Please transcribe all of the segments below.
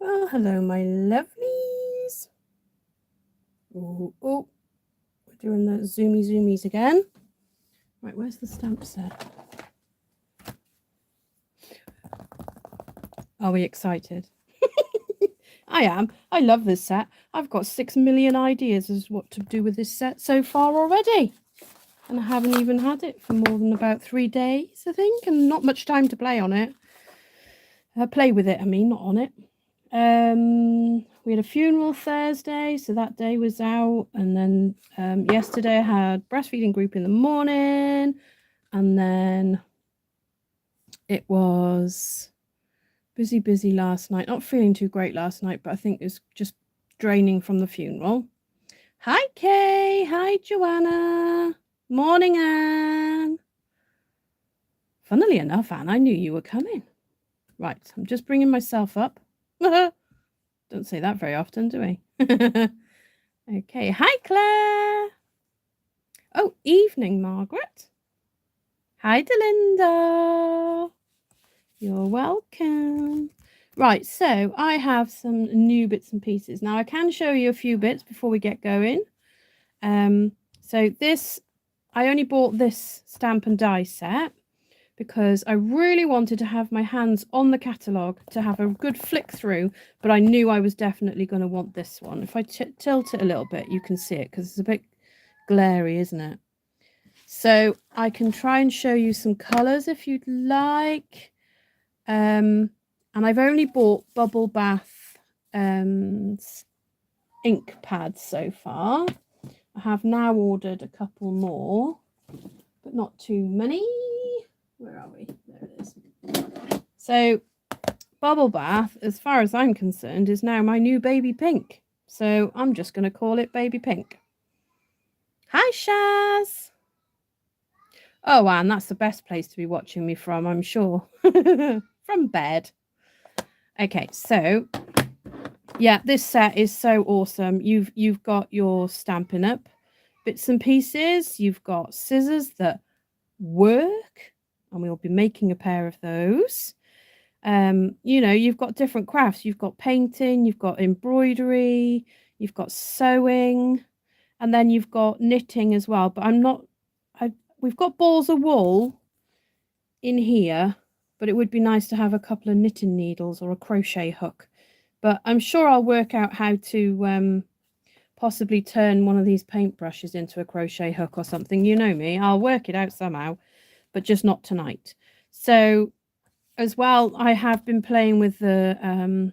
Well, hello, my lovelies. Oh, we're doing the zoomies again. Right, where's the stamp set? Are we excited? I am. I love this set. I've got 6 million ideas as what to do with this set so far already. And I haven't even had it for more than about 3 days, I think, and not much time to play on it. Play with it, I mean, not on it. We had a funeral Thursday, so that day was out, and then yesterday I had breastfeeding group in the morning, and then it was busy last night. Not feeling too great last night, but I think it's just draining from the funeral. Hi Kay, hi Joanna, morning Anne. Funnily enough, Anne, I knew you were coming. Right, I'm just bringing myself up. Don't say that very often, do we? Okay, hi Claire. Oh, evening, Margaret. Hi, Delinda. You're welcome. Right, so I have some new bits and pieces. Now, I can show you a few bits before we get going. So this, I only bought this stamp and die set because I really wanted to have my hands on the catalogue to have a good flick through, but I knew I was definitely going to want this one. If I tilt it a little bit, you can see it because it's a bit glary, isn't it? So I can try and show you some colours if you'd like. And I've only bought Bubble Bath ink pads so far. I have now ordered a couple more, but not too many. Where are we? There it is. So Bubble Bath, as far as I'm concerned, is now my new baby pink. So I'm just going to call it baby pink. Hi, Shaz. Oh, Anne, that's the best place to be watching me from, I'm sure. From bed. Okay, so yeah, this set is so awesome. You've got your Stampin' Up! Bits and pieces. You've got scissors that work, and we'll be making a pair of those. You know, you've got different crafts. You've got painting, you've got embroidery, you've got sewing, and then you've got knitting as well. But we've got balls of wool in here, but it would be nice to have a couple of knitting needles or a crochet hook. But I'm sure I'll work out how to possibly turn one of these paintbrushes into a crochet hook or something. You know me, I'll work it out somehow, but just not tonight. So as well, I have been playing with the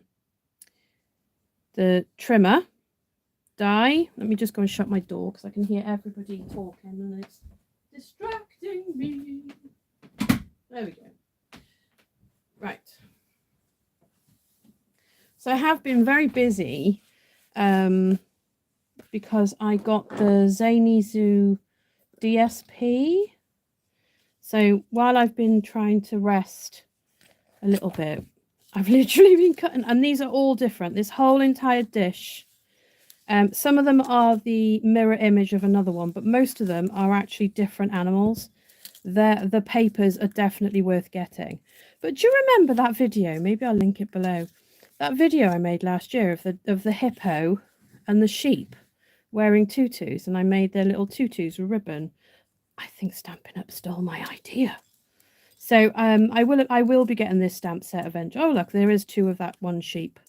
trimmer die. Let me just go and shut my door because I can hear everybody talking and it's distracting me. There we go. Right. So I have been very busy because I got the Zanizu DSP. So while I've been trying to rest a little bit, I've literally been cutting, and these are all different. This whole entire dish. Some of them are the mirror image of another one, but most of them are actually different animals. The papers are definitely worth getting. But do you remember that video? Maybe I'll link it below. That video I made last year of the hippo and the sheep wearing tutus, and I made their little tutus with ribbon. I think Stampin' Up! Stole my idea. So I will be getting this stamp set eventually. Oh look, there is 2 of that one sheep.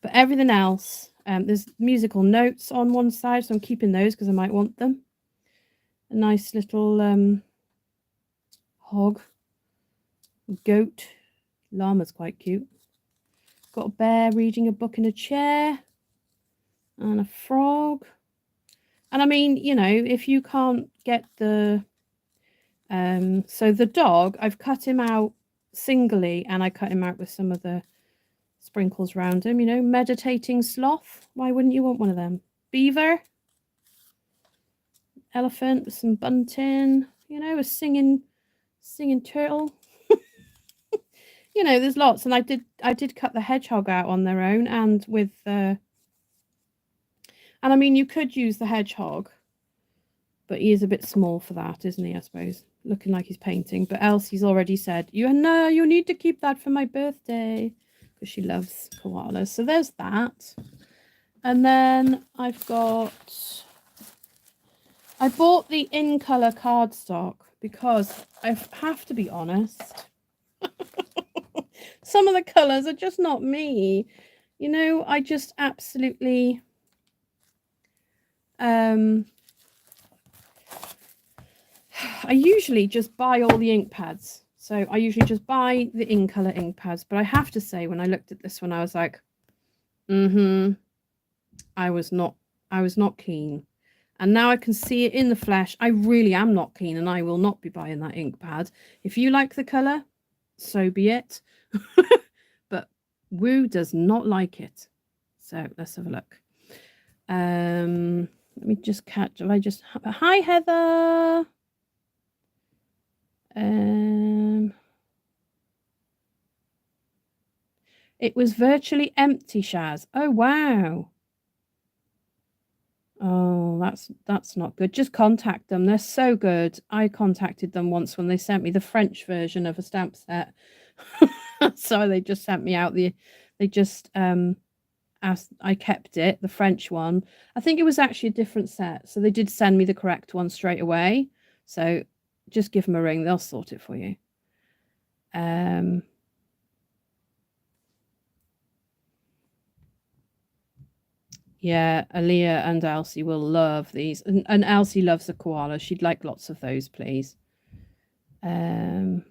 But everything else, there's musical notes on one side, so I'm keeping those because I might want them. A nice little hog, goat, llama's quite cute. Got a bear reading a book in a chair, and a frog. And I mean, you know, if you can't get the so the dog, I've cut him out singly, and I cut him out with some of the sprinkles around him, you know, meditating sloth. Why wouldn't you want one of them? Beaver, elephant with some bunting, you know, a singing turtle. You know, there's lots. And I did cut the hedgehog out on their own, and with and I mean, you could use the hedgehog, but he is a bit small for that, isn't he? I suppose, looking like he's painting. But Elsie's already said, you need to keep that for my birthday, because she loves koalas. So there's that. And then I bought the in colour cardstock because I have to be honest. Some of the colours are just not me. You know, I just absolutely I usually just buy all the ink pads. So I usually just buy the in colour ink pads. But I have to say, when I looked at this one, I was like, I was not keen. And now I can see it in the flesh. I really am not keen, and I will not be buying that ink pad. If you like the colour, so be it. But Woo does not like it. So let's have a look. Let me just catch. Hi Heather. It was virtually empty, Shaz. Oh wow. Oh, that's not good. Just contact them. They're so good. I contacted them once when they sent me the French version of a stamp set. So they just sent me out they just asked, I kept it, the French one. I think it was actually a different set. So they did send me the correct one straight away. So just give them a ring, they'll sort it for you. Yeah, Aaliyah and Elsie will love these. And Elsie loves the koala. She'd like lots of those, please. Oh,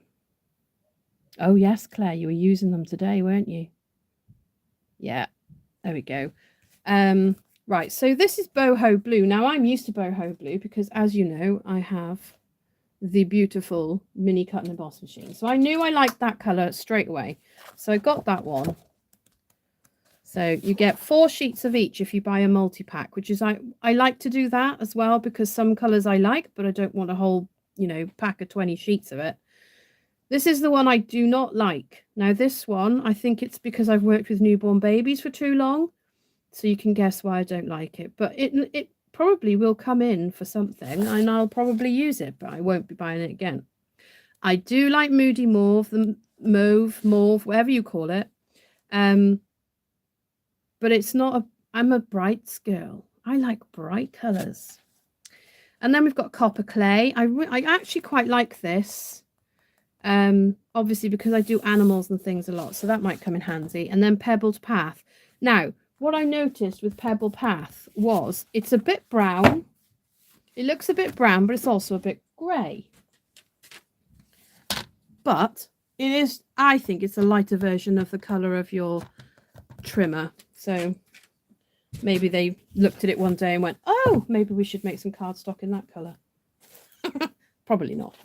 yes, Claire, you were using them today, weren't you? Yeah, there we go. Right, so this is boho blue. Now, I'm used to boho blue because, as you know, I have the beautiful mini cut and emboss machine. So I knew I liked that colour straight away. So I got that one. So you get 4 sheets of each if you buy a multi-pack, which is I like to do that as well because some colours I like, but I don't want a whole, you know, pack of 20 sheets of it. This is the one I do not like. Now this one, I think it's because I've worked with newborn babies for too long. So you can guess why I don't like it. But it probably will come in for something and I'll probably use it, but I won't be buying it again. I do like Moody Mauve, the mauve, whatever you call it. But it's not I'm a brights girl. I like bright colours. And then we've got Copper Clay. I actually quite like this. Obviously because I do animals and things a lot, so that might come in handy. And then Pebbled Path. Now, what I noticed with Pebble Path was it's a bit brown. It looks a bit brown, but it's also a bit grey. But it is, I think it's a lighter version of the colour of your trimmer. So maybe they looked at it one day and went, oh, maybe we should make some cardstock in that colour. Probably not.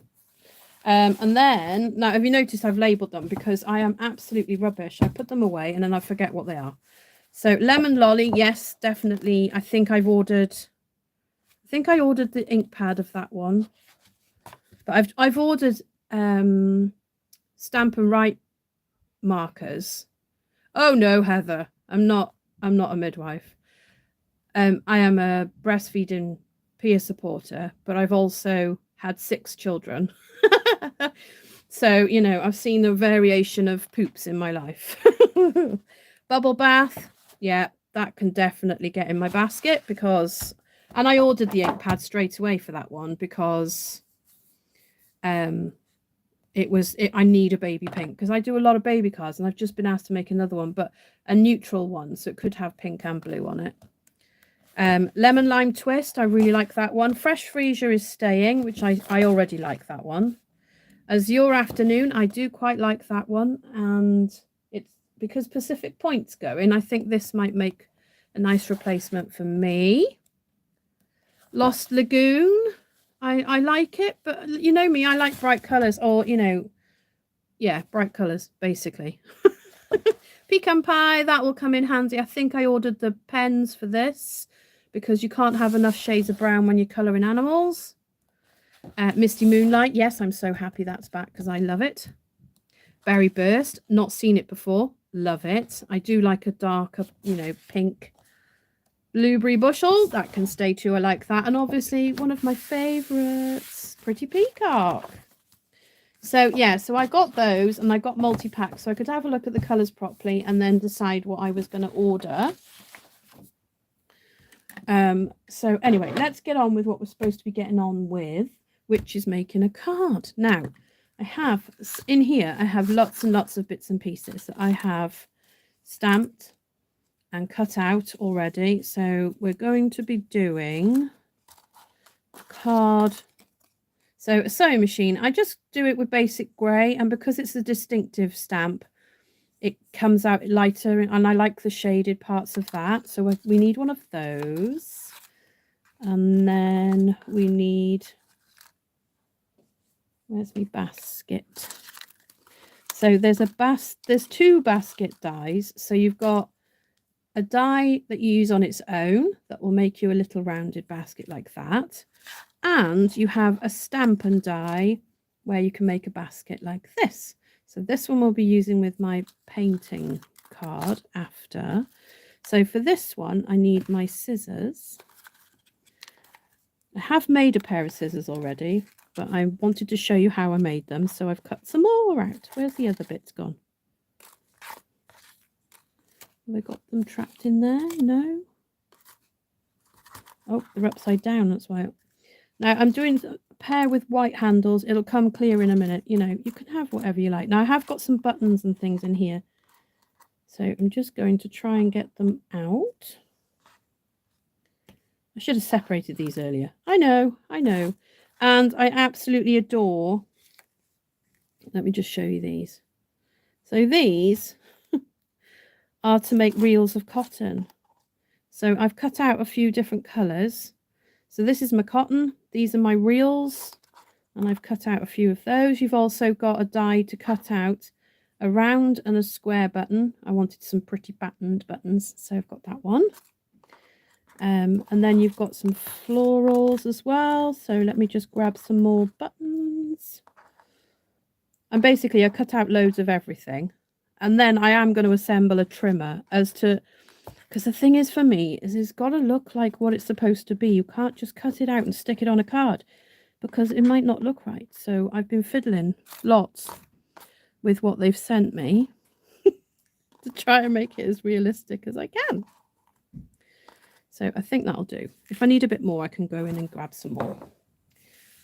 And then, now have you noticed I've labelled them because I am absolutely rubbish. I put them away and then I forget what they are. So Lemon Lolly, yes, definitely. I think I ordered the ink pad of that one. But I've ordered Stamp and Write markers. Oh no, Heather, I'm not a midwife. I am a breastfeeding peer supporter, but I've also had 6 children. So, you know, I've seen the variation of poops in my life. Bubble bath, yeah, that can definitely get in my basket because, and I ordered the ink pad straight away for that one because I need a baby pink because I do a lot of baby cards and I've just been asked to make another one, but a neutral one, so it could have pink and blue on it. Lemon Lime Twist, I really like that one. Fresh Freesia is staying, which I already like that one. Azure Afternoon, I do quite like that one, and it's because Pacific Point's going, I think this might make a nice replacement for me. Lost Lagoon, I like it, but you know me, I like bright colours, or, you know, yeah, bright colours, basically. Pecan Pie, that will come in handy. I think I ordered the pens for this because you can't have enough shades of brown when you're colouring animals. Misty Moonlight, yes, I'm so happy that's back because I love it. Berry Burst, not seen it before, love it. I do like a darker, you know, pink. Blueberry Bushel, that can stay too, I like that. And obviously one of my favourites, Pretty Peacock. So yeah, so I got those and I got multi-packs so I could have a look at the colours properly and then decide what I was going to order. So anyway, let's get on with what we're supposed to be getting on with, which is making a card. Now, I have in here, I have lots and lots of bits and pieces that I have stamped and cut out already. So we're going to be doing a card. So a sewing machine, I just do it with basic grey, and because it's a distinctive stamp, it comes out lighter, and I like the shaded parts of that. So we need one of those. And then we need, where's my basket? So there's two basket dies. So you've got a die that you use on its own that will make you a little rounded basket like that. And you have a stamp and die where you can make a basket like this. So this one we'll be using with my painting card after. So for this one, I need my scissors. I have made a pair of scissors already, but I wanted to show you how I made them. So I've cut some more out. Where's the other bits gone? Have I got them trapped in there? No. Oh, they're upside down. That's why. Now I'm doing a pair with white handles. It'll come clear in a minute. You know, you can have whatever you like. Now I have got some buttons and things in here. So I'm just going to try and get them out. I should have separated these earlier. I know. And I absolutely adore. Let me just show you these. So these are to make reels of cotton. So I've cut out a few different colours. So this is my cotton. These are my reels. And I've cut out a few of those. You've also got a die to cut out a round and a square button. I wanted some pretty patterned buttons, so I've got that one. And then you've got some florals as well. So let me just grab some more buttons. And basically I cut out loads of everything. And then I am going to assemble a trimmer as to, because the thing is for me is it's got to look like what it's supposed to be. You can't just cut it out and stick it on a card because it might not look right. So I've been fiddling lots with what they've sent me to try and make it as realistic as I can. So I think that'll do. If I need a bit more, I can go in and grab some more.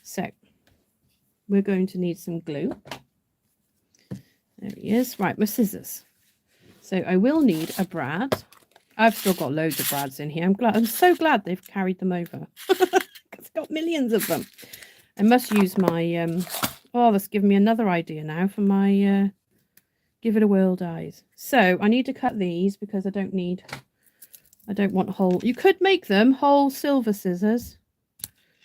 So we're going to need some glue. There he is. Right, my scissors. So I will need a brad. I've still got loads of brads in here. I'm so glad they've carried them over. Because I've got millions of them. I must use my oh, that's given me another idea now for my give it a whirl dies. So I need to cut these because I don't want whole. You could make them whole silver scissors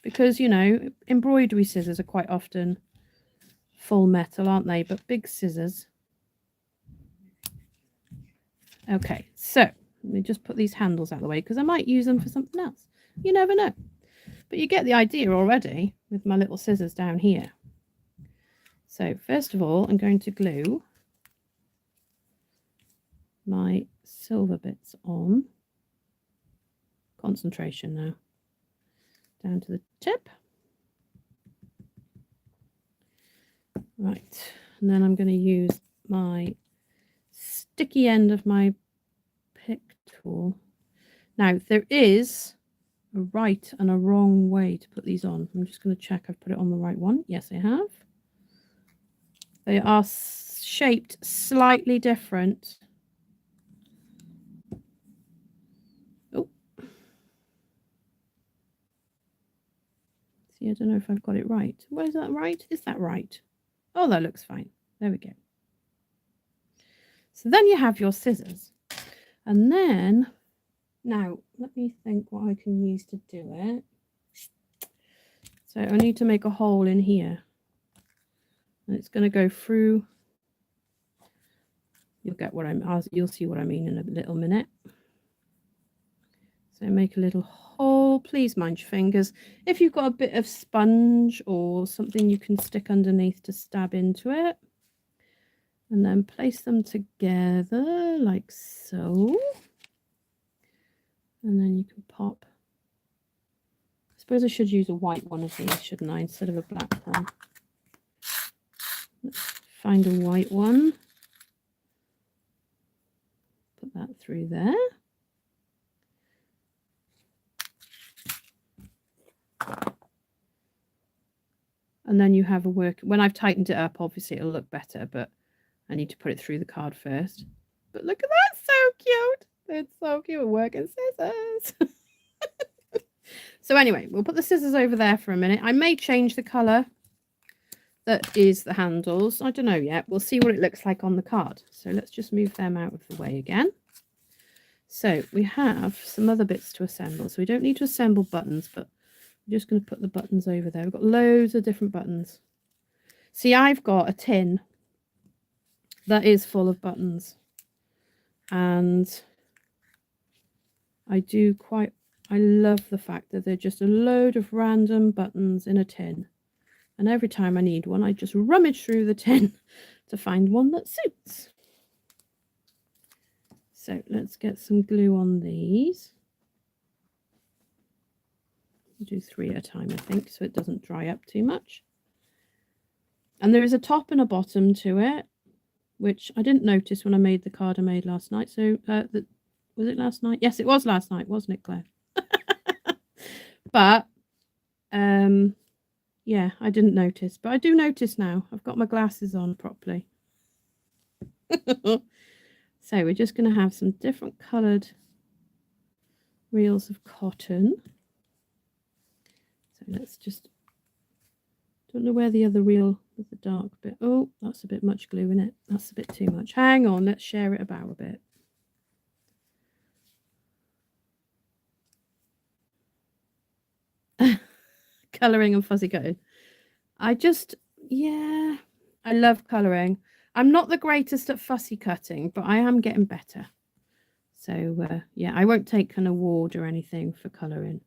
because, you know, embroidery scissors are quite often full metal, aren't they? But big scissors. Okay, so let me just put these handles out of the way because I might use them for something else. You never know. But you get the idea already with my little scissors down here. So first of all, I'm going to glue my silver bits on. Concentration now. Down to the tip. Right, and then I'm going to use my sticky end of my pick tool. Now, there is a right and a wrong way to put these on. I'm just going to check I've put it on the right one. Yes, I have. They are shaped slightly different. Oh. See, I don't know if I've got it right. Well, is that right? Is that right? Oh, that looks fine. There we go. So then you have your scissors. And then, now, let me think what I can use to do it. So I need to make a hole in here. And it's going to go through. You'll get what you'll see what I mean in a little minute. So make a little hole. Please mind your fingers. If you've got a bit of sponge or something you can stick underneath to stab into it. And then place them together like so. And then you can pop. I suppose I should use a white one of these, shouldn't I, instead of a black one. Let's find a white one. Put that through there. And then you have a work. When I've tightened it up, obviously it'll look better, but I need to put it through the card first. But look at that, so cute. It's so cute. Working scissors. So anyway, we'll put the scissors over there for a minute. I may change the colour that is the handles. I don't know yet. We'll see what it looks like on the card. So let's just move them out of the way again. So we have some other bits to assemble. So we don't need to assemble buttons, but I'm just going to put the buttons over there. We've got loads of different buttons. See, I've got a tin that is full of buttons. And I love the fact that they're just a load of random buttons in a tin. And every time I need one, I just rummage through the tin to find one that suits. So let's get some glue on these. We'll do 3 at a time, I think, so it doesn't dry up too much. And there is a top and a bottom to it, which I didn't notice when I made the card I made last night. So was it last night? Yes, it was last night, wasn't it, Claire? But yeah, I didn't notice, but I do notice now. I've got my glasses on properly. So we're just going to have some different coloured reels of cotton. So let's just, don't know where the other reel with the dark bit. Oh, that's a bit much glue in it. That's a bit too much. Hang on, let's share it about a bit. Colouring and fuzzy cutting. I love colouring. I'm not the greatest at fussy cutting, but I am getting better. So yeah, I won't take an award or anything for colouring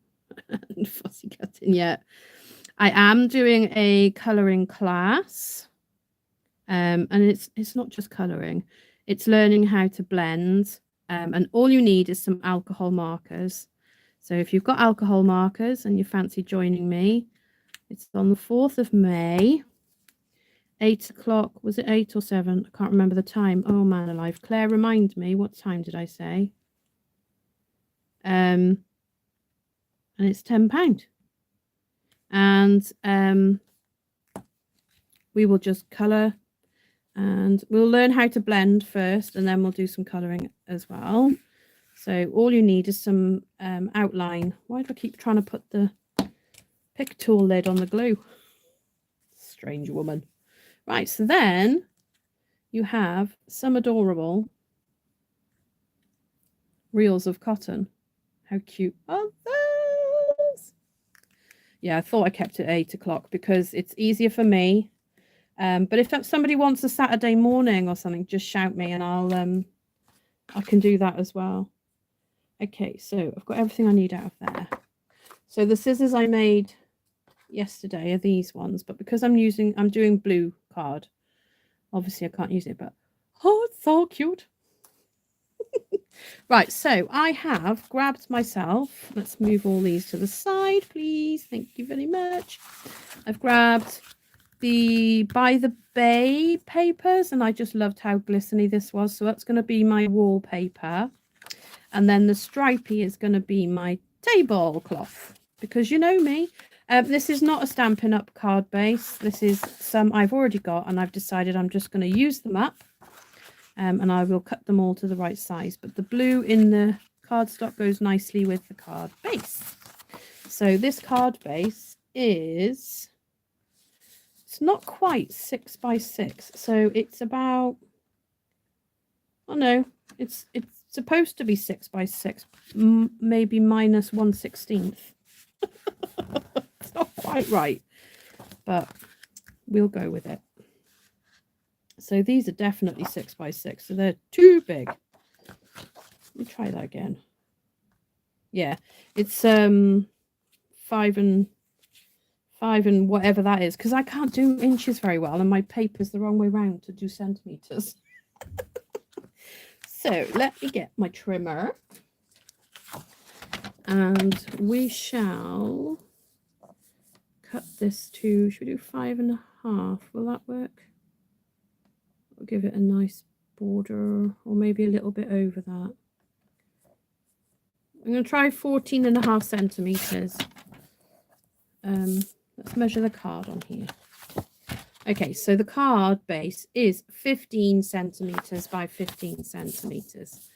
and fussy cutting yet. I am doing a colouring class, and it's not just colouring, it's learning how to blend, and all you need is some alcohol markers. So if you've got alcohol markers and you fancy joining me, it's on the 4th of May, 8 o'clock. Was it 8 or 7? I can't remember the time. Oh man alive. Claire, remind me, what time did I say? And it's £10. And we will just colour, and we'll learn how to blend first, and then we'll do some colouring as well. So all you need is some outline. Why do I keep trying to put the pick tool lid on the glue? Strange woman. Right, so then you have some adorable reels of cotton. How cute are those? Yeah, I thought I kept it at 8 o'clock because it's easier for me. But if somebody wants a Saturday morning or something, just shout me and I can do that as well. Okay, so I've got everything I need out of there. So the scissors I made yesterday are these ones, but because I'm doing blue card, obviously I can't use it, but oh, it's so cute. Right, so I have grabbed myself, let's move all these to the side, please. Thank you very much. I've grabbed the By the Bay papers, and I just loved how glistening this was, so that's going to be my wallpaper. And then the stripy is going to be my tablecloth, because you know me. This is not a Stampin' Up card base. This is some I've already got, and I've decided I'm just going to use them up. And I will cut them all to the right size. But the blue in the cardstock goes nicely with the card base. So this card base is, it's not quite 6 by 6. So it's about, oh no, it's supposed to be 6 by 6, maybe minus 1/16. It's not quite right, but we'll go with it. So these are definitely 6 by 6, so they're too big. Let me try that again. Yeah, it's 5 and whatever that is, because I can't do inches very well, and my paper's the wrong way round to do centimeters. So let me get my trimmer, and we shall cut this to, should we do 5.5? Will that work? We'll give it a nice border, or maybe a little bit over that. I'm going to try 14.5 centimeters. Let's measure the card on here. Okay, so the card base is 15 centimeters by 15 centimeters.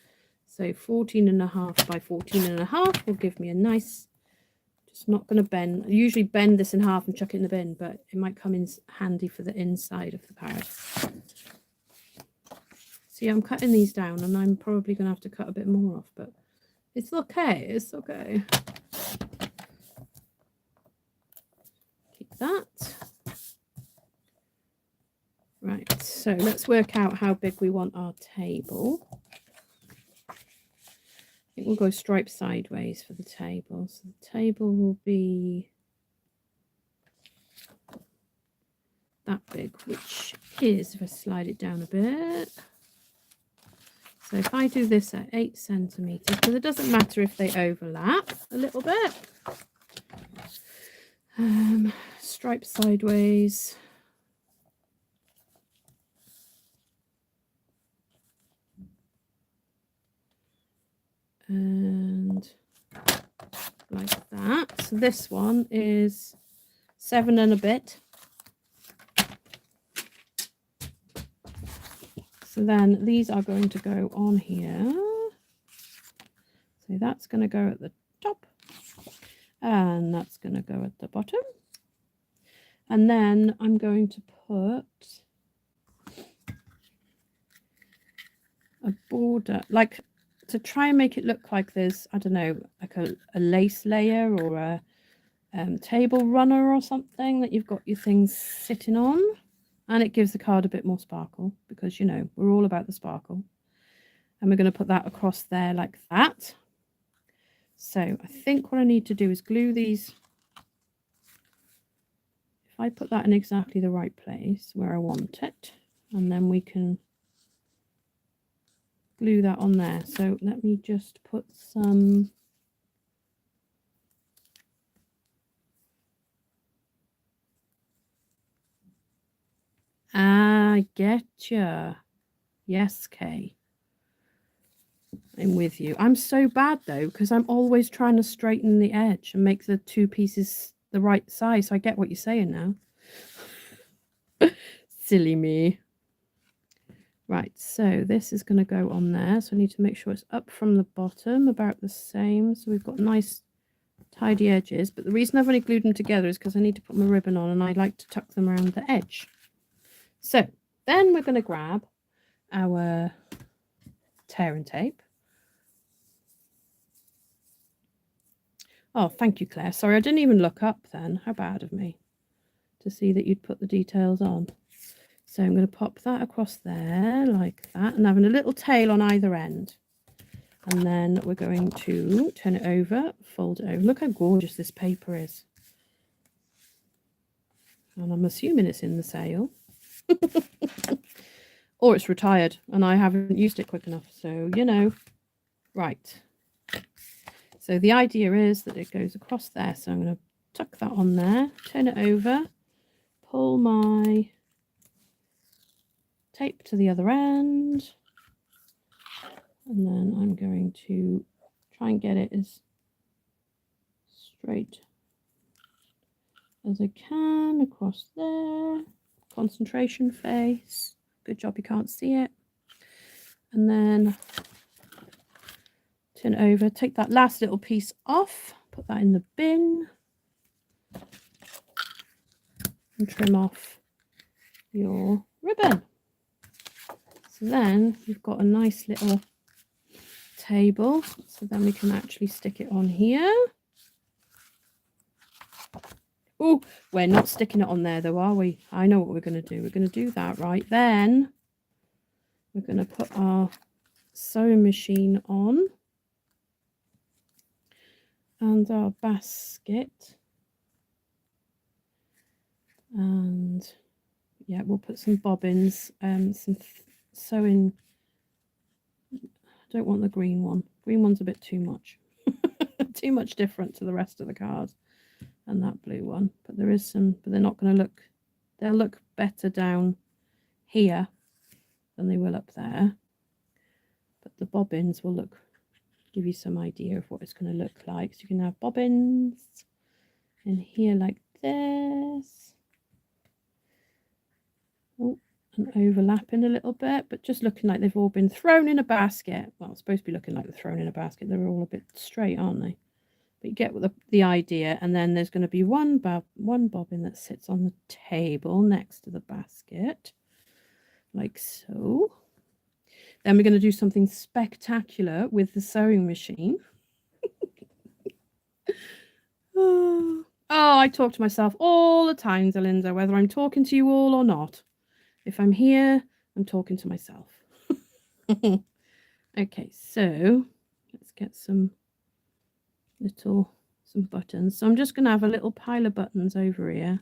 So 14.5 by 14.5 will give me a nice, just not going to bend. I usually bend this in half and chuck it in the bin, but it might come in handy for the inside of the card. See, I'm cutting these down and I'm probably going to have to cut a bit more off, but it's okay. It's okay. Keep that. Right, so let's work out how big we want our table. I think we'll go stripe sideways for the table. So the table will be that big, which is, if I slide it down a bit. So if I do this at 8 centimeters, because it doesn't matter if they overlap a little bit. Stripe sideways. And like that. So this one is 7 and a bit. So then these are going to go on here. So that's going to go at the top. And that's going to go at the bottom. And then I'm going to put a border, like, to try and make it look like there's, I don't know, like a lace layer or a table runner or something that you've got your things sitting on. And it gives the card a bit more sparkle because, you know, we're all about the sparkle. And we're going to put that across there like that. So I think what I need to do is glue these. If I put that in exactly the right place where I want it, and then we can glue that on there. So let me just put some I getcha. Yes, Kay. I'm with you. I'm so bad though, because I'm always trying to straighten the edge and make the two pieces the right size. So I get what you're saying now. Silly me. Right, so this is going to go on there. So I need to make sure it's up from the bottom, about the same. So we've got nice tidy edges. But the reason I've only glued them together is because I need to put my ribbon on and I like to tuck them around the edge. So then we're going to grab our tear and tape. Oh, thank you, Claire. Sorry, I didn't even look up then. How bad of me to see that you'd put the details on. So I'm going to pop that across there like that and having a little tail on either end. And then we're going to turn it over, fold it over. Look how gorgeous this paper is. And I'm assuming it's in the sale. Or it's retired and I haven't used it quick enough. So, you know, right. So the idea is that it goes across there. So I'm going to tuck that on there, turn it over, pull my tape to the other end. And then I'm going to try and get it as straight as I can across there. Concentration face. Good job you can't see it. And then turn it over, take that last little piece off, put that in the bin, and trim off your ribbon. So then you've got a nice little table. So then we can actually stick it on here. Oh, we're not sticking it on there though, are we? I know what we're going to do. We're going to do that right then. We're going to put our sewing machine on. And our basket, and yeah, we'll put some bobbins, some sewing. I don't want the green one. Green one's a bit too much. Too much different to the rest of the card. And that blue one, but there is some, but they're not going to look, they'll look better down here than they will up there. But the bobbins will give you some idea of what it's going to look like. So you can have bobbins in here like this. Oh, and overlapping a little bit, but just looking like they've all been thrown in a basket. Well, it's supposed to be looking like they're thrown in a basket. They're all a bit straight, aren't they? But you get the idea. And then there's going to be one bobbin that sits on the table next to the basket, like so. Then we're going to do something spectacular with the sewing machine. Oh, I talk to myself all the time, Zelinda, whether I'm talking to you all or not. If I'm here, I'm talking to myself. Okay, so let's get some buttons. So I'm just going to have a little pile of buttons over here.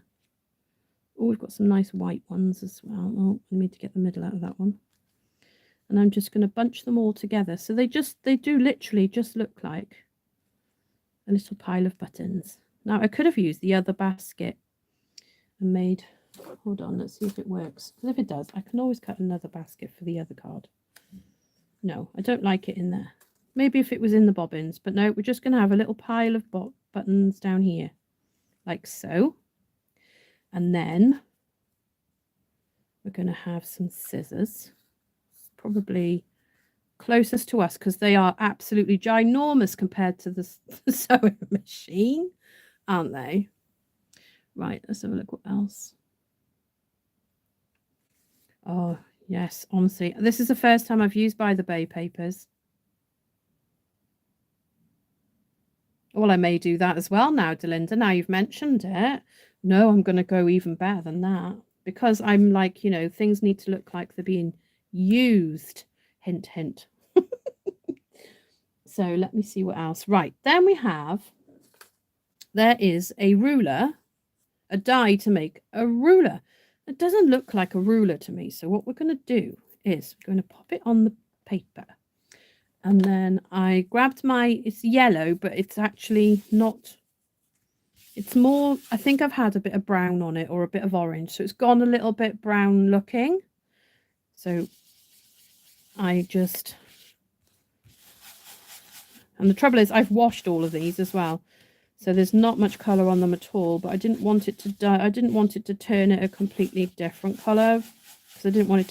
Oh, we've got some nice white ones as well. Oh, I need to get the middle out of that one. And I'm just going to bunch them all together. So they do literally just look like a little pile of buttons. Now I could have used the other basket and made, hold on, let's see if it works. Because if it does, I can always cut another basket for the other card. No, I don't like it in there. Maybe if it was in the bobbins, but no, we're just going to have a little pile of buttons down here, like so. And then we're going to have some scissors, probably closest to us because they are absolutely ginormous compared to the sewing machine, aren't they? Right, let's have a look what else. Oh, yes, honestly, this is the first time I've used By the Bay papers. Well, I may do that as well now, Delinda. Now you've mentioned it. No, I'm going to go even better than that because I'm like, you know, things need to look like they're being used. Hint, hint. So let me see what else. Right, then there is a ruler, a die to make a ruler. It doesn't look like a ruler to me. So what we're going to do is we're going to pop it on the paper. And then I grabbed it's yellow, but it's actually not, it's more, I think I've had a bit of brown on it or a bit of orange. So it's gone a little bit brown looking. So and the trouble is I've washed all of these as well. So there's not much colour on them at all, but I didn't want it to I didn't want it to turn it a completely different colour because I didn't want it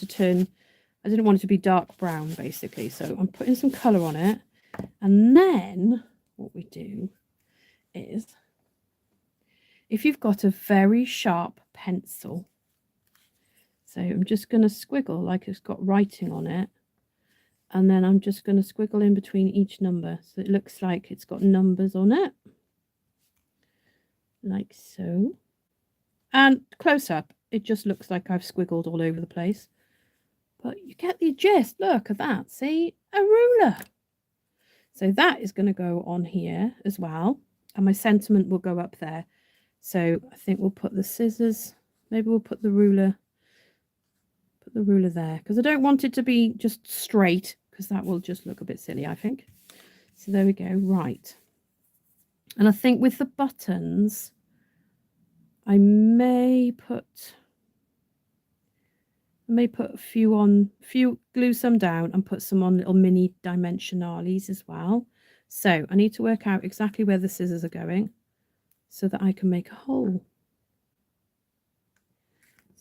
to be dark brown basically. So I'm putting some colour on it. And then what we do is, if you've got a very sharp pencil, so I'm just going to squiggle like it's got writing on it. And then I'm just going to squiggle in between each number. So it looks like it's got numbers on it. Like so. And close up, it just looks like I've squiggled all over the place. But you get the gist. Look at that. See? A ruler. So that is going to go on here as well. And my sentiment will go up there. So I think we'll put the scissors. Maybe we'll put the ruler. Put the ruler there. Because I don't want it to be just straight. Because that will just look a bit silly, I think. So there we go. Right. And I think with the buttons, I may put a few, glue some down and put some on little mini dimensionales as well. So I need to work out exactly where the scissors are going so that I can make a hole.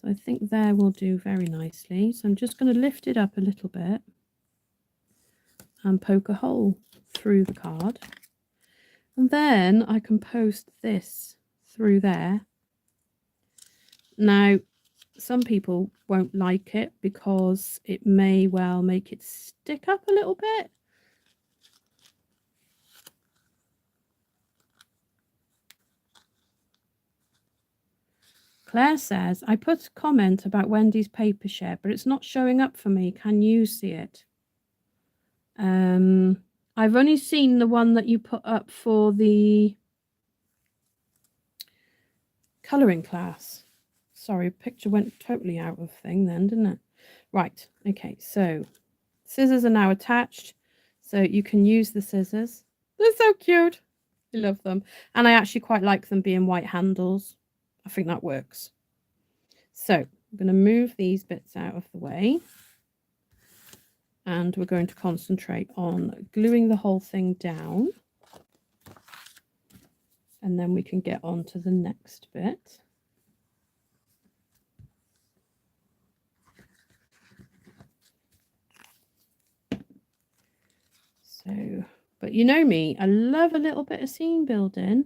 So I think there will do very nicely. So I'm just going to lift it up a little bit and poke a hole through the card. And then I can post this through there. Now, some people won't like it because it may well make it stick up a little bit. Claire says, I put a comment about Wendy's paper share, but it's not showing up for me. Can you see it? I've only seen the one that you put up for the colouring class. Sorry, picture went totally out of thing then, didn't it? Right, okay, so scissors are now attached. So you can use the scissors. They're so cute. I love them. And I actually quite like them being white handles. I think that works. So I'm going to move these bits out of the way. and we're going to concentrate on gluing the whole thing down, and then we can get on to the next bit. So, but you know me, I love a little bit of scene building,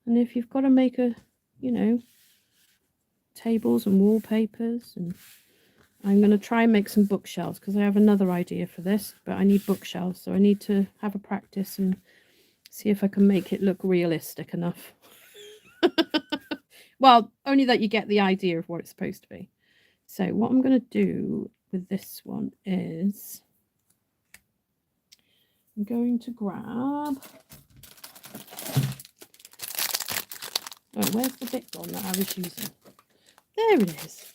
and if you've got to make a, you know, tables and wallpapers, and I'm going to try and make some bookshelves because I have another idea for this, but I need bookshelves, so I need to have a practice and see if I can make it look realistic enough. Well, only that you get the idea of what it's supposed to be. So what I'm going to do with this one is I'm going to grab, oh, where's the bit gone that I was using? There it is.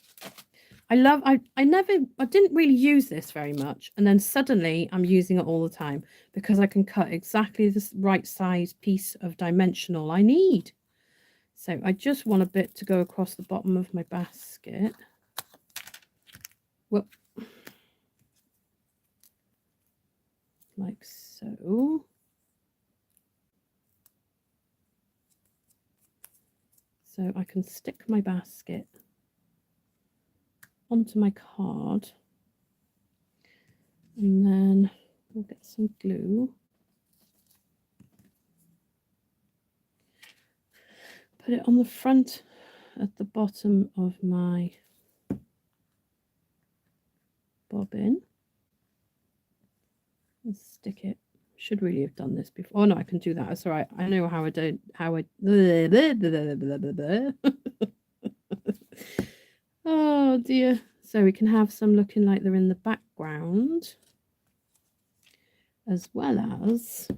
I didn't really use this very much, and then suddenly I'm using it all the time because I can cut exactly the right size piece of dimensional I need. So I just want a bit to go across the bottom of my basket. Well, like so. So I can stick my basket onto my card, and then we'll get some glue. Put it on the front at the bottom of my bobbin and stick it. Should really have done this before. Oh no, I can do that. That's all right. I know how I don't. How I. Oh dear. So we can have some looking like they're in the background, as well as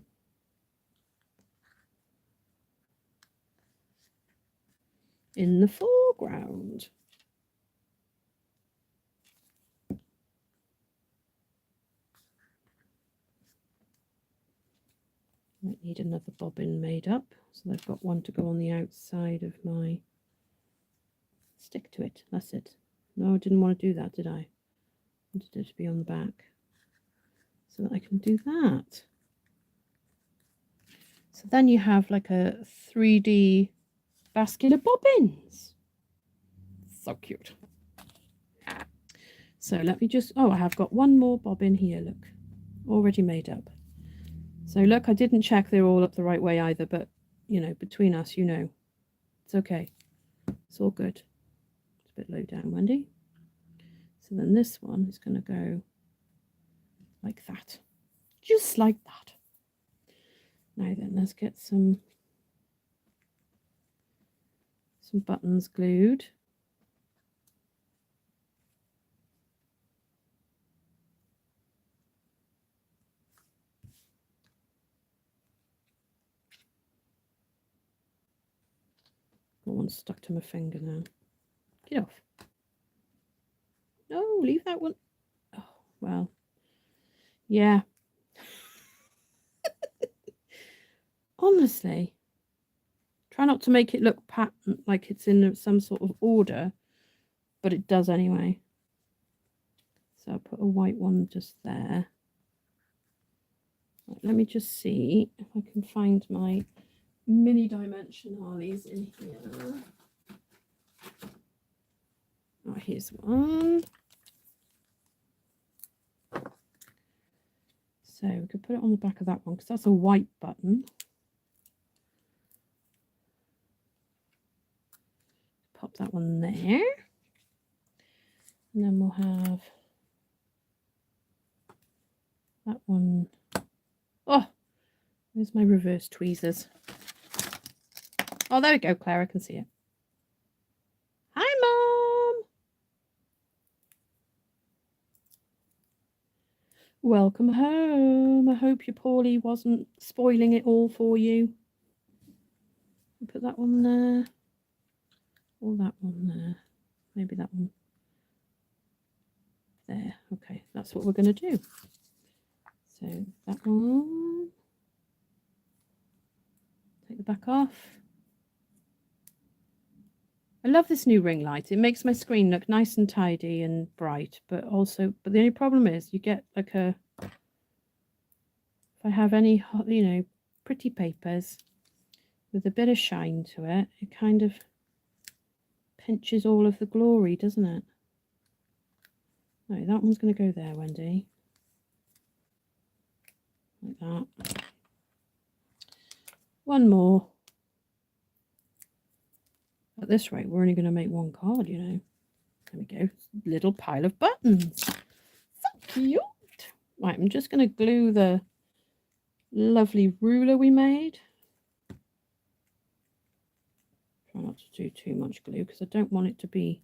in the foreground. Might need another bobbin made up, so I've got one to go on the outside of my, stick to it, that's it. No, I didn't want to do that, did I? I wanted it to be on the back so that I can do that. So then you have like a 3D basket of bobbins. So cute. So let me just, oh, I have got one more bobbin here, look, already made up. So look, I didn't check they're all up the right way either, but you know, between us, you know, it's okay. It's all good. It's a bit low down, Wendy. So then this one is going to go like that, just like that. Now then, let's get some buttons glued. Got one stuck to my finger now. Get off. No, leave that one. Oh, well. Yeah. Honestly. Try not to make it look patterned, like it's in some sort of order, but it does anyway. So I'll put a white one just there. Right, let me just see if I can find my mini dimensionalies in here. Oh, here's one. So we could put it on the back of that one because that's a white button. Pop that one there. And then we'll have that one. Oh, where's my reverse tweezers? Oh, there we go, Claire. I can see it. Hi, Mom. Welcome home. I hope your Paulie wasn't spoiling it all for you. Put that one there. Or that one there. Maybe that one there. Okay, that's what we're going to do. So that one. Take the back off. I love this new ring light. It makes my screen look nice and tidy and bright, but the only problem is you get like if I have any, pretty papers with a bit of shine to it, it kind of pinches all of the glory, doesn't it? No, that one's going to go there, Wendy. Like that. One more. At this rate, we're only going to make one card, you know. There we go. Little pile of buttons. So cute. Right, I'm just going to glue the lovely ruler we made. Try not to do too much glue because I don't want it to be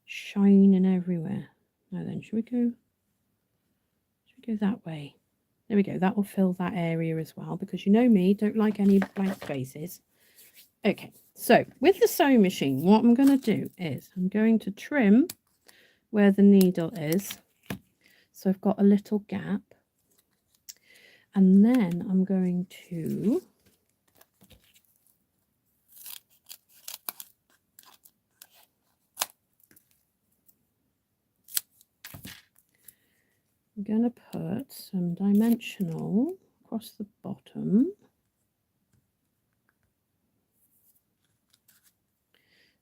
shining everywhere. Now then, should we go that way? There we go. That will fill that area as well because you know me, don't like any blank spaces. Okay, so with the sewing machine, what I'm going to do is I'm going to trim where the needle is. So I've got a little gap. And then I'm going to put some dimensional across the bottom.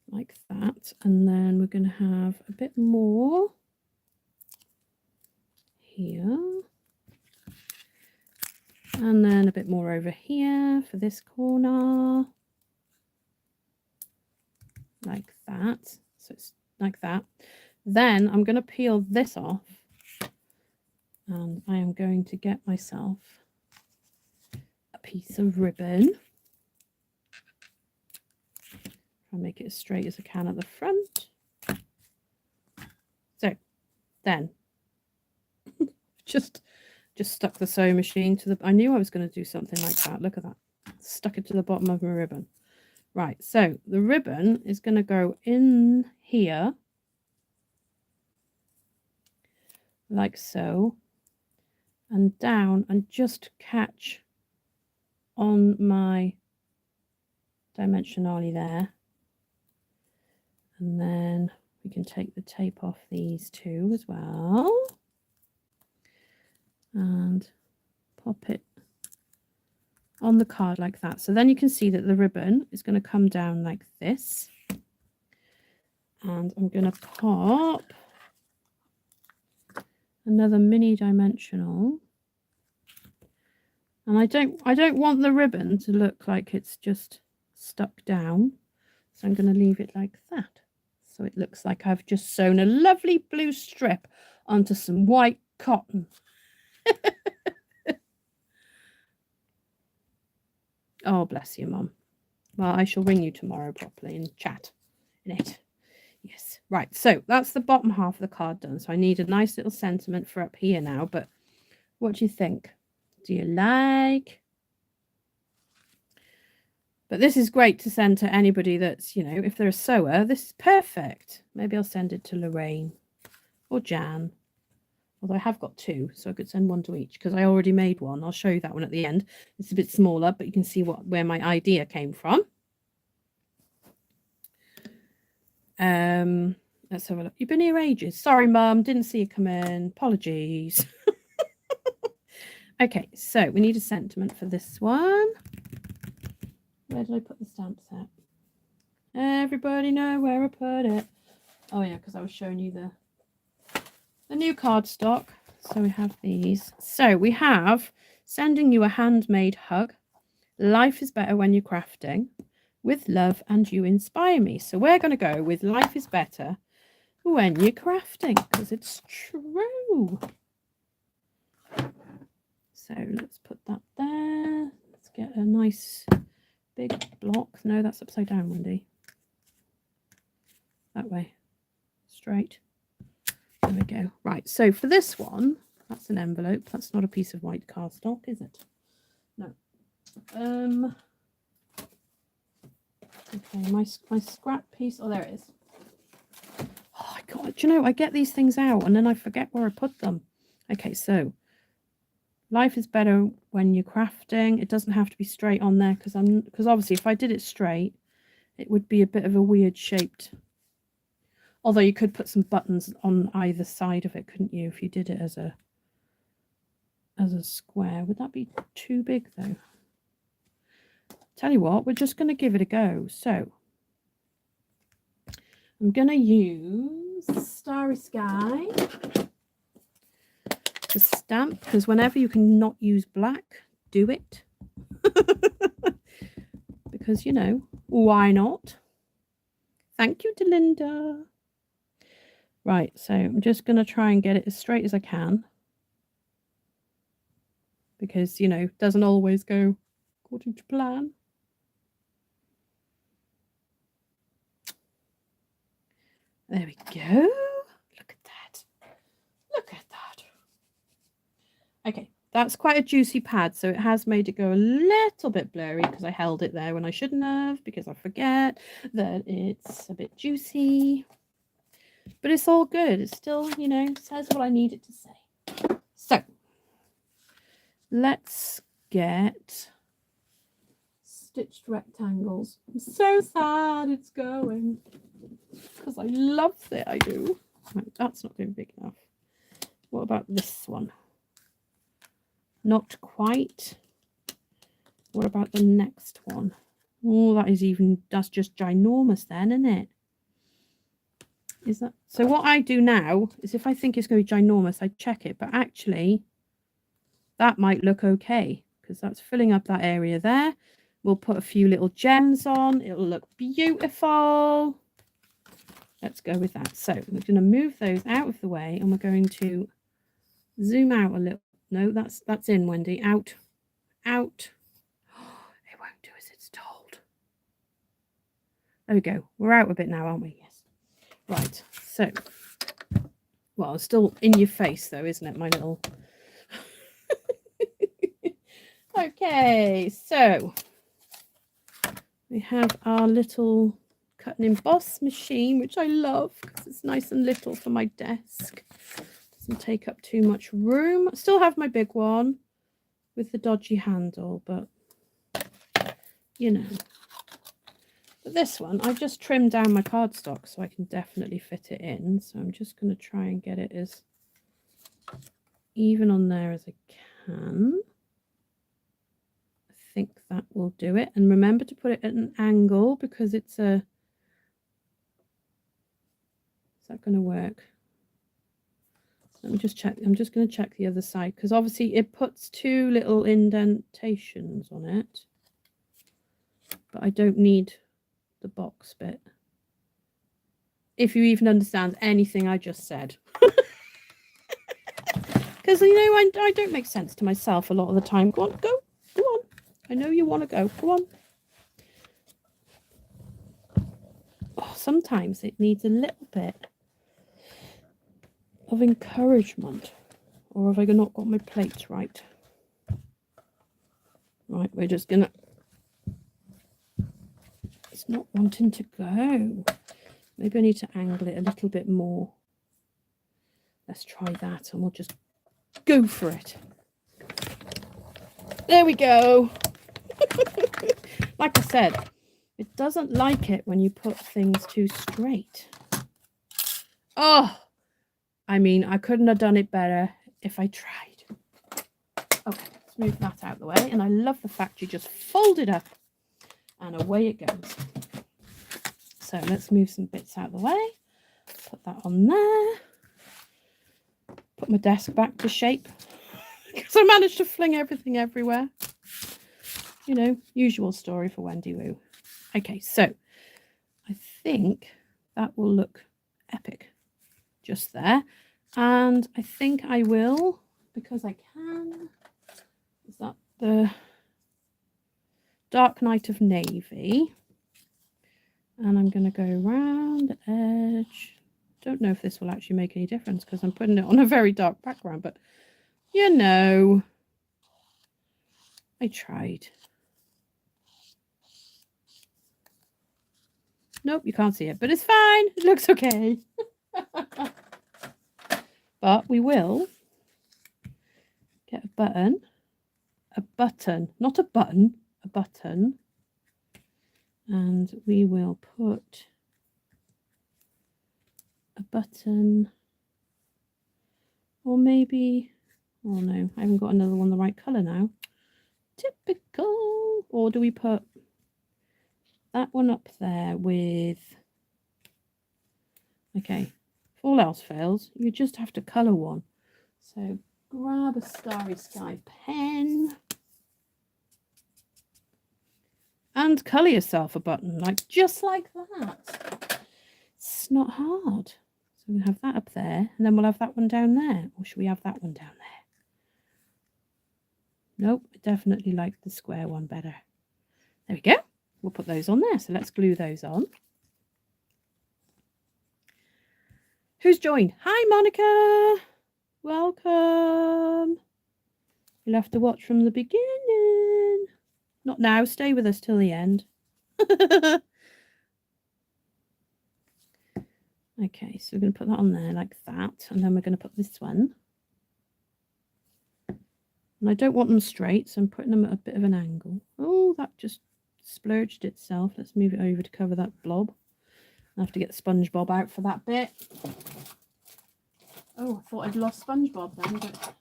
Like that. And then we're going to have a bit more here. And then a bit more over here for this corner. Like that. So it's like that. Then I'm going to peel this off. And I am going to get myself a piece of ribbon. Try and make it as straight as I can at the front. So then just stuck the sewing machine to the, I knew I was going to do something like that. Look at that. Stuck it to the bottom of my ribbon. Right, so the ribbon is going to go in here like so and down and just catch on my dimensionale there. And then we can take the tape off these two as well and pop it on the card like that. So then you can see that the ribbon is going to come down like this. And I'm going to pop another mini dimensional. And I don't want the ribbon to look like it's just stuck down. So I'm going to leave it like that. So it looks like I've just sewn a lovely blue strip onto some white cotton. Oh, bless you, Mum. Well, I shall ring you tomorrow properly and chat in it. Yes. Right. So that's the bottom half of the card done. So I need a nice little sentiment for up here now. But what do you think? Do you like? But this is great to send to anybody that's, if they're a sewer, this is perfect. Maybe I'll send it to Lorraine or Jan. Although I have got two, so I could send one to each because I already made one. I'll show you that one at the end. It's a bit smaller, but you can see where my idea came from. Let's have a look. You've been here ages. Sorry, Mum. Didn't see you come in. Apologies. Okay, so we need a sentiment for this one. Where did I put the stamp set? Everybody know where I put it. Oh yeah, because I was showing you the new cardstock. So we have these. So we have sending you a handmade hug. Life is better when you're crafting. With love and you inspire me. So we're going to go with life is better when you're crafting because it's true. So let's put that there. Let's get a nice big block. No, that's upside down, Wendy. That way. Straight. There we go. Right, so for this one, that's an envelope. That's not a piece of white cardstock, is it? No. Okay, my scrap piece. Oh, there it is. Oh, God, do you know, I get these things out and then I forget where I put them. Okay, so life is better when you're crafting. It doesn't have to be straight on there because obviously if I did it straight, it would be a bit of a weird shaped. Although you could put some buttons on either side of it, couldn't you, if you did it as a square? Would that be too big though? Tell you what, we're just going to give it a go. So I'm going to use Starry Sky to stamp, because whenever you can not use black, do it. Because, you know, why not? Thank you, Delinda. Right, so I'm just going to try and get it as straight as I can. Because, you know, it doesn't always go according to plan. There we go. Look at that. Look at that. Okay, that's quite a juicy pad, so it has made it go a little bit blurry because I held it there when I shouldn't have, because I forget that it's a bit juicy. But it's all good. It still, you know, says what I need it to say. So, let's get stitched rectangles. I'm so sad it's going, because I love it, I do. Right, that's not going big enough. What about this one? Not quite. What about the next one? Oh, that's just ginormous then, isn't it? Is that so? What I do now is, if I think it's going to be ginormous, I check it, but actually that might look okay, because that's filling up that area there. We'll put a few little gems on. It'll look beautiful. Let's go with that. So we're going to move those out of the way, and we're going to zoom out a little. No, that's in, Wendy. Out. It won't do as it's told. There we go. We're out a bit now, aren't we? Yes. Right. So, well, it's still in your face though, isn't it, my little... Okay, so we have our little cut and emboss machine, which I love because it's nice and little for my desk. Doesn't take up too much room. I still have my big one with the dodgy handle, but you know. But this one, I've just trimmed down my cardstock so I can definitely fit it in. So I'm just going to try and get it as even on there as I can. I think that will do it. And remember to put it at an angle, because it's a... Is that going to work? Let me just check. I'm just going to check the other side, because obviously it puts two little indentations on it. But I don't need the box bit, if you even understand anything I just said. Because, you know, I don't make sense to myself a lot of the time. Go on, go on. I know you want to go. Go on. Oh, sometimes it needs a little bit of encouragement. Or have I not got my plates right? Right, we're just going to... It's not wanting to go. Maybe I need to angle it a little bit more. Let's try that, and we'll just go for it. There we go. Like I said, it doesn't like it when you put things too straight. Oh, I mean, I couldn't have done it better if I tried. Okay, let's move that out of the way. And I love the fact you just fold it up and away it goes. So let's move some bits out of the way. Put that on there. Put my desk back to shape, because I managed to fling everything everywhere. You know, usual story for Wendy Woo. Okay, so I think that will look epic just there. And I think I will, because I can. Is that the Dark Night of Navy? And I'm going to go around the edge. Don't know if this will actually make any difference, because I'm putting it on a very dark background, but you know, I tried. Nope, you can't see it, but it's fine. It looks okay. But we will get a button, not a button, a button. And we will put a button, or maybe, oh no, I haven't got another one the right colour now. Typical. Or do we put that one up there with, okay, if all else fails, you just have to colour one. So grab a Starry Sky pen and colour yourself a button, like just like that. It's not hard. So we'll have that up there, and then we'll have that one down there. Or should we have that one down there? Nope, I definitely like the square one better. There we go. We'll put those on there. So let's glue those on. Who's joined? Hi, Monica. Welcome. You'll have to watch from the beginning. Not now. Stay with us till the end. Okay, so we're going to put that on there like that. And then we're going to put this one. And I don't want them straight, so I'm putting them at a bit of an angle. Oh, that just splurged itself. Let's move it over to cover that blob. I have to get SpongeBob out for that bit. Oh, I thought I'd lost SpongeBob then, but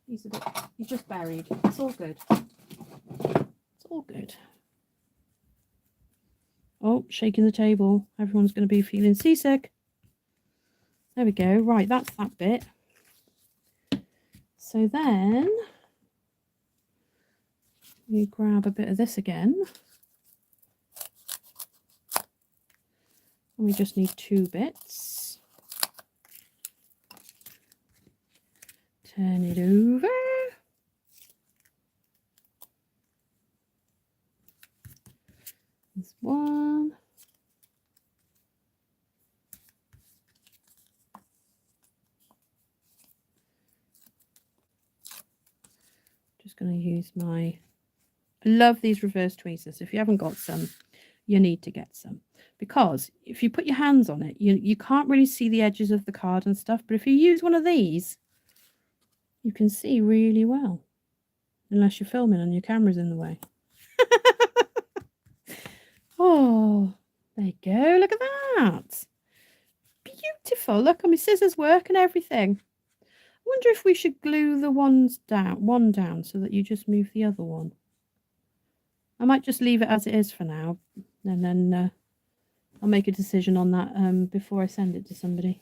he's just buried. It's all good. It's all good. Oh, shaking the table. Everyone's going to be feeling seasick. There we go. Right, that's that bit. So then you grab a bit of this again. And we just need 2 bits. Turn it over. There's one. Just going to use my... I love these reverse tweezers. If you haven't got some, you need to get some. Because if you put your hands on it, you can't really see the edges of the card and stuff. But if you use one of these, you can see really well. Unless you're filming and your camera's in the way. Oh, there you go. Look at that. Beautiful. Look, my scissors work and everything. I wonder if we should glue the one down so that you just move the other one. I might just leave it as it is for now, and then I'll make a decision on that before I send it to somebody.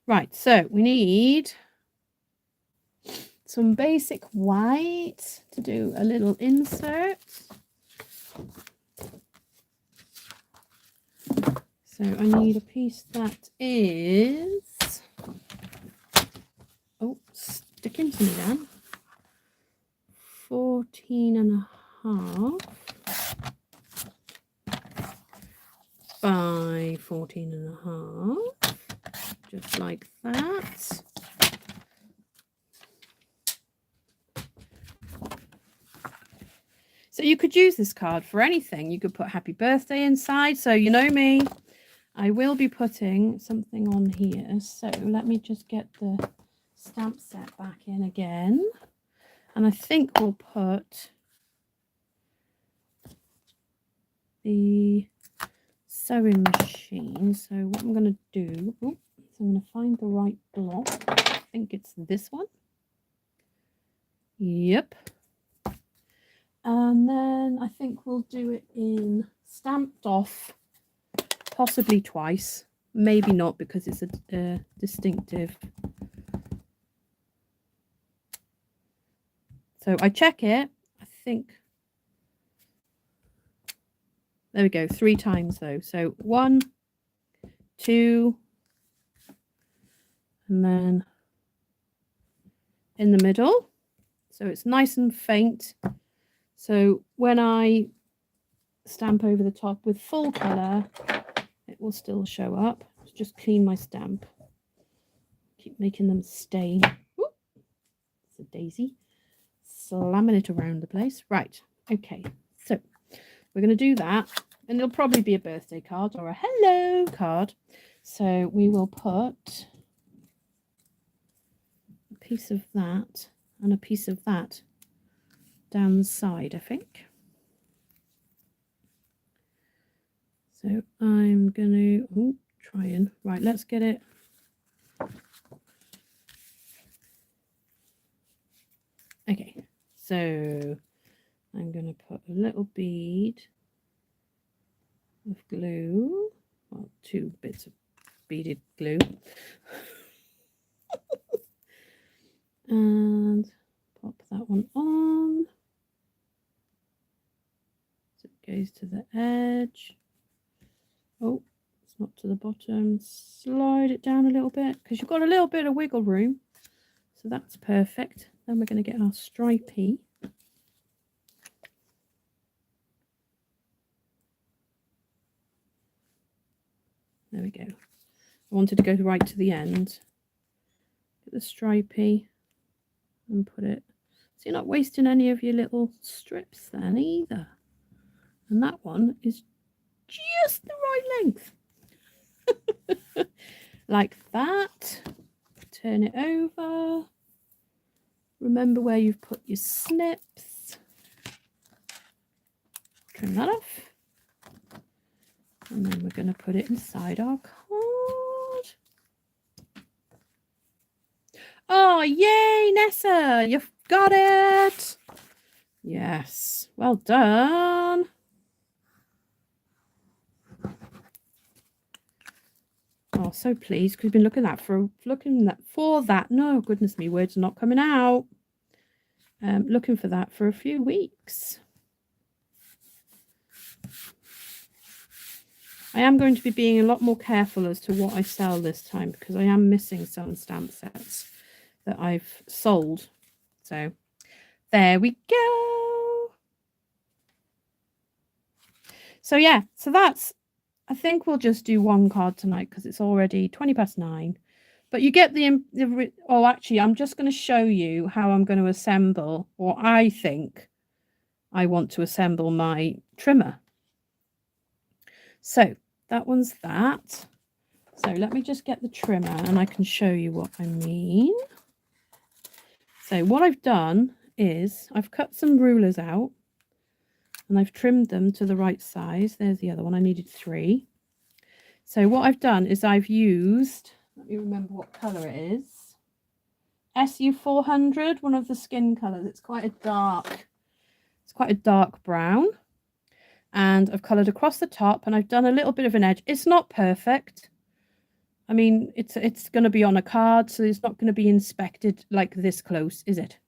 Right, so we need some basic white to do a little insert. So I need a piece that is, oh, sticking to me then, 14.5 by 14.5, just like that. So you could use this card for anything. You could put happy birthday inside. So you know me, I will be putting something on here. So let me just get the stamp set back in again. And I think we'll put the sewing machine. So what I'm going to do, is I'm going to find the right block. I think it's this one. Yep. And then I think we'll do it in stamped off, possibly twice. Maybe not, because it's a distinctive. So I check it. I think. There we go. 3 times though. So 1, 2, and then in the middle. So it's nice and faint. So when I stamp over the top with full colour, it will still show up. Just clean my stamp. Keep making them stain. Ooh, it's a daisy. Slamming it around the place. Right. Okay. So we're going to do that. And it'll probably be a birthday card or a hello card. So we will put a piece of that and a piece of that down the side, I think. So I'm going to try and, right, let's get it. Okay, so I'm going to put a little bead of glue, well, 2 bits of beaded glue, and pop that one on. So it goes to the edge. Oh, it's not to the bottom. Slide it down a little bit because you've got a little bit of wiggle room. So that's perfect. Then we're going to get our stripey. There we go. I wanted to go right to the end. Get the stripey and put it. So you're not wasting any of your little strips then either. And that one is just the right length. Like that. Turn it over. Remember where you've put your snips. Trim that off. And then we're going to put it inside our card. Oh, yay, Nessa! You've got it! Yes, well done. Oh, so pleased because we've been looking for that. No, goodness me, words are not coming out. Looking for that for a few weeks. I am going to be being a lot more careful as to what I sell this time because I am missing some stamp sets that I've sold. So there we go. So yeah, so that's, I think we'll just do one card tonight because it's already 9:20. But you get oh, actually, I'm just going to show you how I'm going to assemble, or I think I want to assemble my trimmer. So that one's that. So let me just get the trimmer and I can show you what I mean. So what I've done is I've cut some rulers out and I've trimmed them to the right size. There's the other one. I needed 3. So what I've done is I've used, let me remember what colour it is. SU400, one of the skin colours. It's quite a dark brown. And I've coloured across the top and I've done a little bit of an edge. It's not perfect. I mean, it's going to be on a card, so it's not going to be inspected like this close, is it?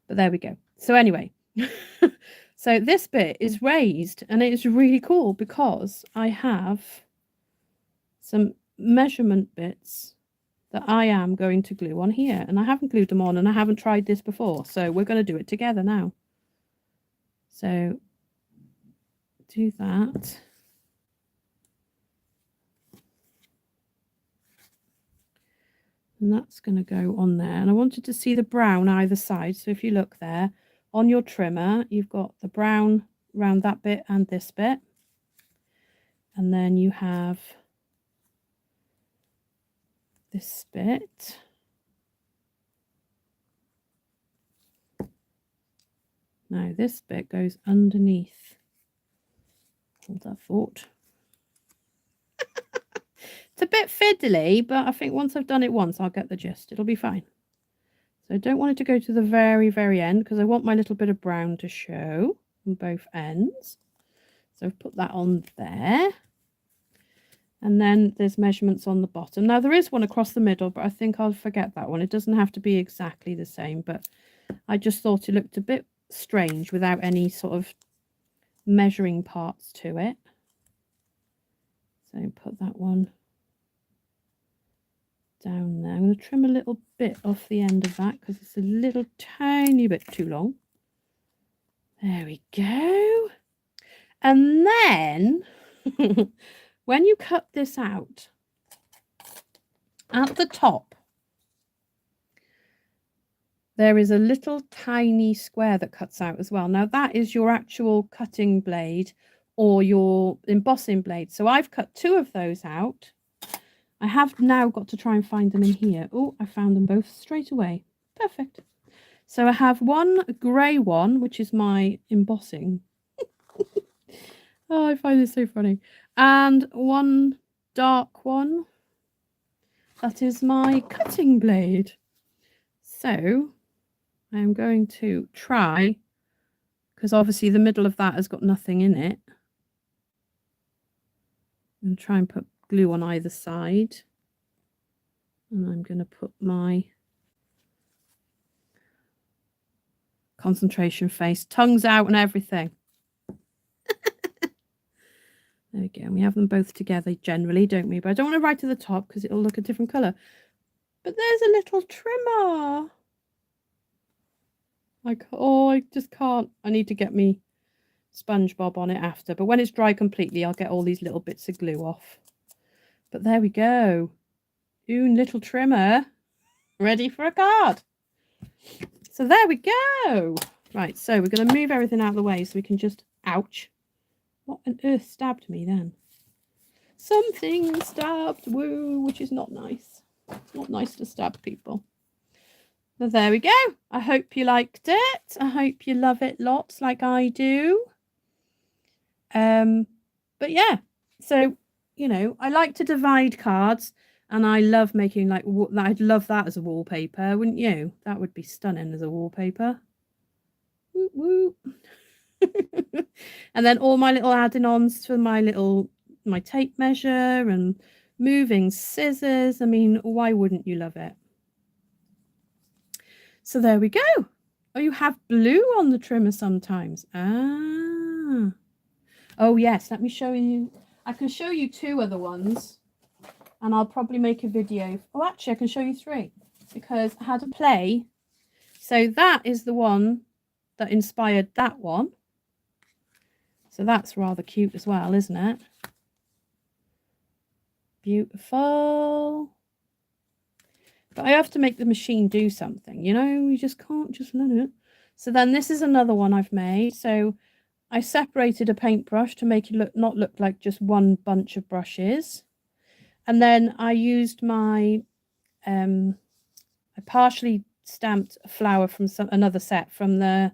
But there we go. So anyway, so this bit is raised and it's really cool because I have some measurement bits that I am going to glue on here. And I haven't glued them on and I haven't tried this before. So we're going to do it together now. So do that. And that's going to go on there. And I wanted to see the brown either side. So if you look there on your trimmer, you've got the brown around that bit and this bit. And then you have this bit. Now this bit goes underneath. Hold that thought. It's a bit fiddly, but I think once I've done it once, I'll get the gist. It'll be fine. So I don't want it to go to the very, very end because I want my little bit of brown to show on both ends. So I've put that on there. And then there's measurements on the bottom. Now there is one across the middle, but I think I'll forget that one. It doesn't have to be exactly the same, but I just thought it looked a bit strange without any sort of measuring parts to it. So put that one down there. I'm going to trim a little bit off the end of that because it's a little tiny bit too long. There we go. And then when you cut this out at the top, there is a little tiny square that cuts out as well. Now that is your actual cutting blade or your embossing blade. So I've cut 2 of those out. I have now got to try and find them in here. Oh, I found them both straight away. Perfect. So I have one grey one, which is my embossing. Oh, I find this so funny. And one dark one. That is my cutting blade. So I'm going to try, because obviously the middle of that has got nothing in it. And try and put glue on either side. And I'm going to put my concentration face, tongues out and everything. There we go. And we have them both together generally, don't we? But I don't want to write to the top because it'll look a different colour. But there's a little trimmer. I just can't. I need to get me SpongeBob on it after. But when it's dry completely, I'll get all these little bits of glue off. But there we go. Ooh, little trimmer. Ready for a card. So there we go. Right, so we're going to move everything out of the way so we can just... Ouch. What on earth stabbed me then? Something stabbed. Woo, which is not nice. It's not nice to stab people. So there we go. I hope you liked it. I hope you love it lots like I do. But yeah, so, you know, I like to divide cards and I love making like, I'd love that as a wallpaper, wouldn't you? That would be stunning as a wallpaper. Woo woo. And then all my little add-ons for my tape measure and moving scissors. I mean, why wouldn't you love it? So there we go. Oh, you have blue on the trimmer sometimes. Ah. Oh, yes. Let me show you. I can show you 2 other ones. And I'll probably make a video. Oh, actually, I can show you 3. Because I had a play. So that is the one that inspired that one. So that's rather cute as well, isn't it? Beautiful. But I have to make the machine do something, you know? You just can't just let it. So then this is another one I've made. So I separated a paintbrush to make it not look like just one bunch of brushes. And then I used my, I partially stamped a flower from another set from the,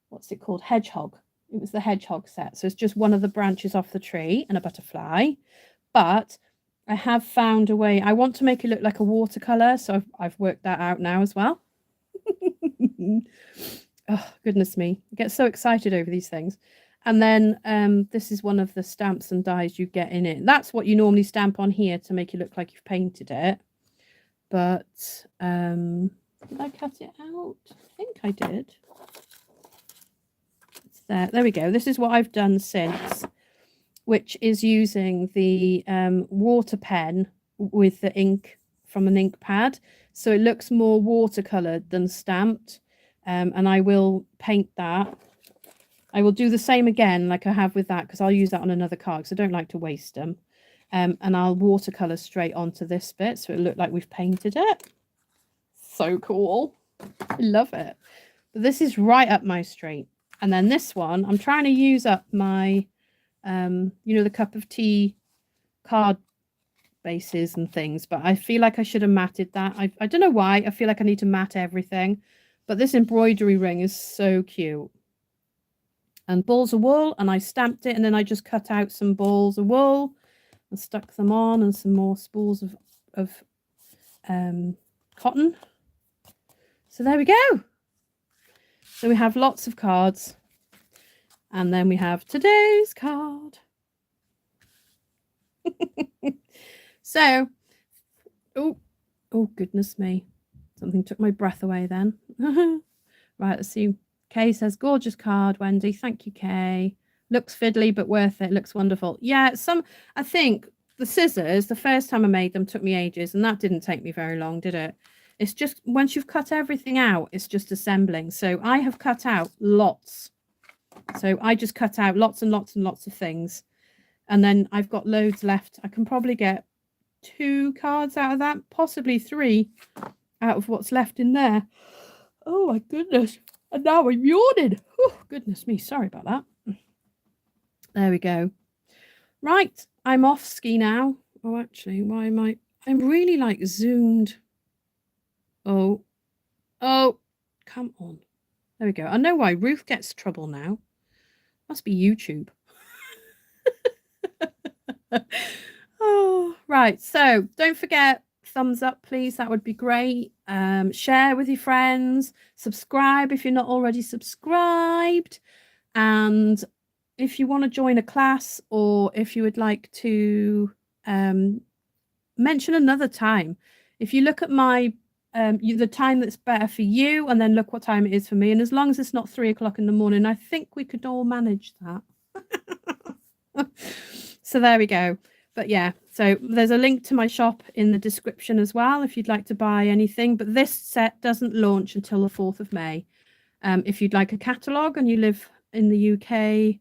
what's it called? Hedgehog. It was the hedgehog set. So it's just one of the branches off the tree and a butterfly. But I have found a way. I want to make it look like a watercolor. So I've worked that out now as well. Oh, goodness me. I get so excited over these things. And then this is one of the stamps and dies you get in it. That's what you normally stamp on here to make it look like you've painted it. But did I cut it out? I think I did. It's there. There we go. This is what I've done since, which is using the water pen with the ink from an ink pad. So it looks more watercolored than stamped. And I will paint that. I will do the same again like I have with that because I'll use that on another card because I don't like to waste them. And I'll watercolor straight onto this bit so it looked like we've painted it. So cool. I love it. But this is right up my street. And then this one, I'm trying to use up my, you know, the cup of tea card bases and things, but I feel like I should have matted that. I don't know why. I feel like I need to matte everything. But this embroidery ring is so cute. And balls of wool, and I stamped it, and then I just cut out some balls of wool and stuck them on, and some more spools of cotton. So there we go. So we have lots of cards, and then we have today's card. So, oh goodness me, something took my breath away then. Right, let's see. Kay says, gorgeous card, Wendy. Thank you, Kay. Looks fiddly, but worth it. Looks wonderful. Yeah, I think the scissors, the first time I made them took me ages, and that didn't take me very long, did it? It's just, once you've cut everything out, it's just assembling. So I have cut out lots. So I just cut out lots and lots and lots of things. And then I've got loads left. I can probably get 2 cards out of that, possibly 3 out of what's left in there. Oh my goodness. And now I'm yawning. Oh, goodness me. Sorry about that. There we go. Right. I'm off ski now. Oh, actually, why am I? I'm really like zoomed. Oh, come on. There we go. I know why Ruth gets trouble now. Must be YouTube. Oh, right. So don't forget, thumbs up, please. That would be great. Share with your friends. Subscribe if you're not already subscribed. And if you want to join a class, or if you would like to mention another time, if you look at my the time that's better for you, and then look what time it is for me, and as long as it's not 3 o'clock in the morning, I think we could all manage that. So there we go. But yeah, so there's a link to my shop in the description as well if you'd like to buy anything. But this set doesn't launch until the 4th of May. If you'd like a catalogue and you live in the UK,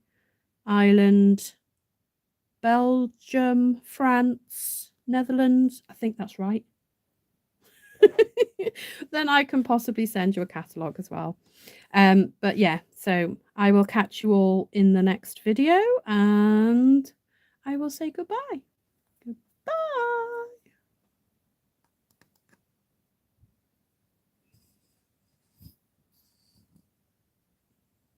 Ireland, Belgium, France, Netherlands, I think that's right. Then I can possibly send you a catalogue as well. But yeah, so I will catch you all in the next video, and I will say goodbye. Goodbye.